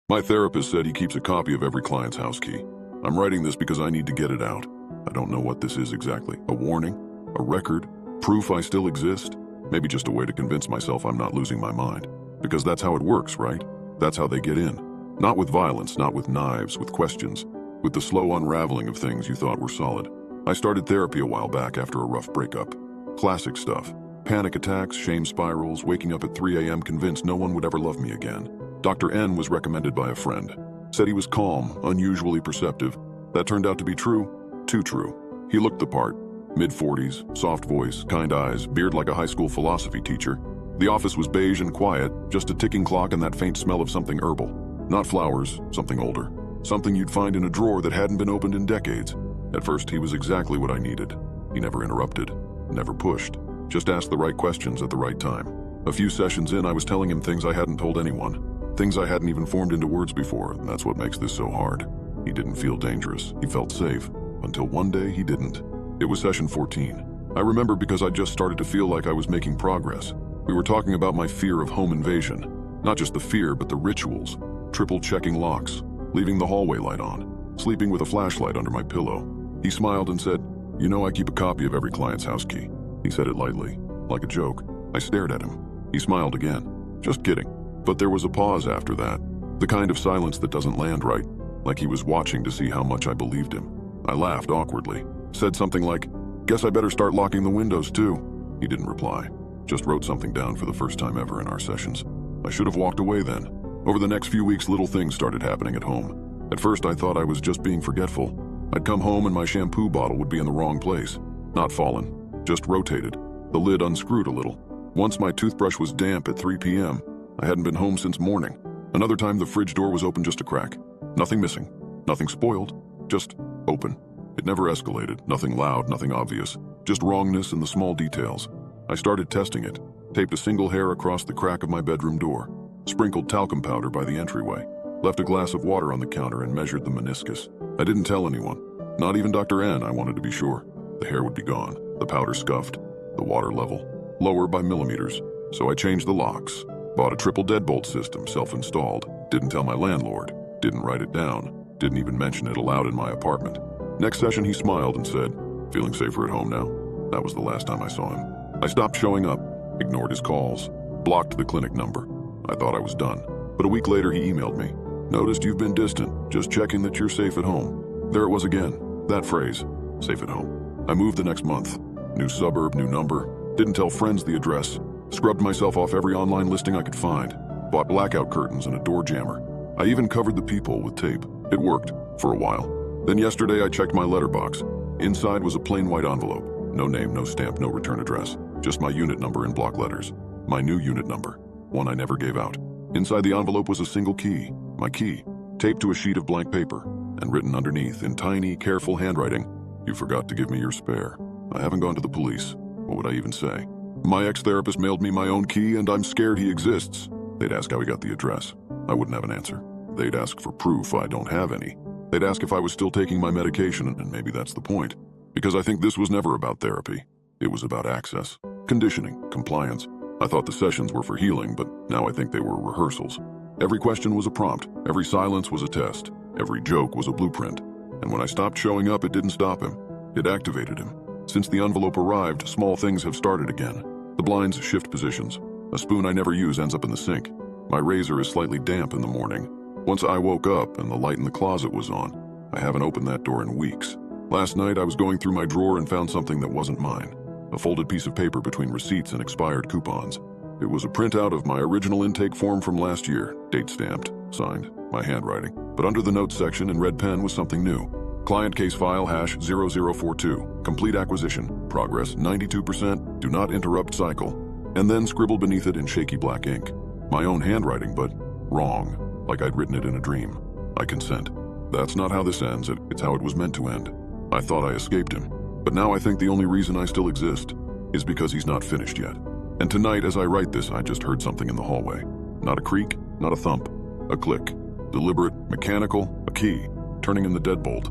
My therapist said he keeps a copy of every client's house key. I'm writing this because I need to get it out. I don't know what this is exactly. A warning? A record? Proof I still exist? Maybe just a way to convince myself I'm not losing my mind. Because that's how it works, right? That's how they get in. Not with violence, not with knives, with questions. With the slow unraveling of things you thought were solid. I started therapy a while back after a rough breakup. Classic stuff. Panic attacks, shame spirals, waking up at 3 a.m. convinced no one would ever love me again. Dr. N was recommended by a friend. Said he was calm, unusually perceptive. That turned out to be true. Too true. He looked the part. Mid-40s, soft voice, kind eyes, beard like a high school philosophy teacher. The office was beige and quiet, just a ticking clock and that faint smell of something herbal. Not flowers, something older. Something you'd find in a drawer that hadn't been opened in decades. At first, he was exactly what I needed. He never interrupted, never pushed, just asked the right questions at the right time. A few sessions in, I was telling him things I hadn't told anyone. Things I hadn't even formed into words before, and that's what makes this so hard. He didn't feel dangerous. He felt safe. Until one day, he didn't. It was session 14. I remember because I just started to feel like I was making progress. We were talking about my fear of home invasion. Not just the fear, but the rituals. Triple checking locks, leaving the hallway light on, sleeping with a flashlight under my pillow. He smiled and said, "You know I keep a copy of every client's house key." He said it lightly, like a joke. I stared at him. He smiled again. "Just kidding." But there was a pause after that. The kind of silence that doesn't land right, like he was watching to see how much I believed him. I laughed awkwardly, said something like, "Guess I better start locking the windows too." He didn't reply, just wrote something down for the first time ever in our sessions. I should have walked away then. Over the next few weeks, little things started happening at home. At first, I thought I was just being forgetful. I'd come home and my shampoo bottle would be in the wrong place. Not fallen, just rotated. The lid unscrewed a little. Once my toothbrush was damp at 3 p.m. I hadn't been home since morning. Another time the fridge door was open just a crack. Nothing missing, nothing spoiled, just open. It never escalated, nothing loud, nothing obvious, just wrongness in the small details. I started testing it, taped a single hair across the crack of my bedroom door, sprinkled talcum powder by the entryway, left a glass of water on the counter and measured the meniscus. I didn't tell anyone, not even Dr. N. I wanted to be sure. The hair would be gone, the powder scuffed, the water level, lower by millimeters. So I changed the locks. Bought a triple deadbolt system, self-installed. Didn't tell my landlord. Didn't write it down. Didn't even mention it aloud in my apartment. Next session, he smiled and said, "Feeling safer at home now?" That was the last time I saw him. I stopped showing up, ignored his calls, blocked the clinic number. I thought I was done. But a week later, he emailed me. "Noticed you've been distant, just checking that you're safe at home." There it was again, that phrase, safe at home. I moved the next month. New suburb, new number. Didn't tell friends the address. Scrubbed myself off every online listing I could find. Bought blackout curtains and a door jammer. I even covered the peephole with tape. It worked, for a while. Then yesterday I checked my letterbox. Inside was a plain white envelope. No name, no stamp, no return address. Just my unit number in block letters. My new unit number. One I never gave out. Inside the envelope was a single key. My key. Taped to a sheet of blank paper. And written underneath, in tiny, careful handwriting, "You forgot to give me your spare." I haven't gone to the police. What would I even say? My ex-therapist mailed me my own key and I'm scared he exists. They'd ask how he got the address. I wouldn't have an answer. They'd ask for proof I don't have any. They'd ask if I was still taking my medication, and maybe that's the point. Because I think this was never about therapy. It was about access, conditioning, compliance. I thought the sessions were for healing, but now I think they were rehearsals. Every question was a prompt. Every silence was a test. Every joke was a blueprint. And when I stopped showing up, it didn't stop him. It activated him. Since the envelope arrived, small things have started again. The blinds shift positions. A spoon I never use ends up in the sink. My razor is slightly damp in the morning. Once I woke up and the light in the closet was on, I haven't opened that door in weeks. Last night I was going through my drawer and found something that wasn't mine. A folded piece of paper between receipts and expired coupons. It was a printout of my original intake form from last year, date stamped, signed, my handwriting. But under the notes section in red pen was something new. Client case file #0042, complete acquisition, progress 92%, do not interrupt cycle. And then scribbled beneath it in shaky black ink. My own handwriting, but wrong, like I'd written it in a dream. I consent. That's not how this ends, it's how it was meant to end. I thought I escaped him, but now I think the only reason I still exist is because he's not finished yet. And tonight, as I write this, I just heard something in the hallway. Not a creak, not a thump, a click. Deliberate, mechanical, a key, turning in the deadbolt.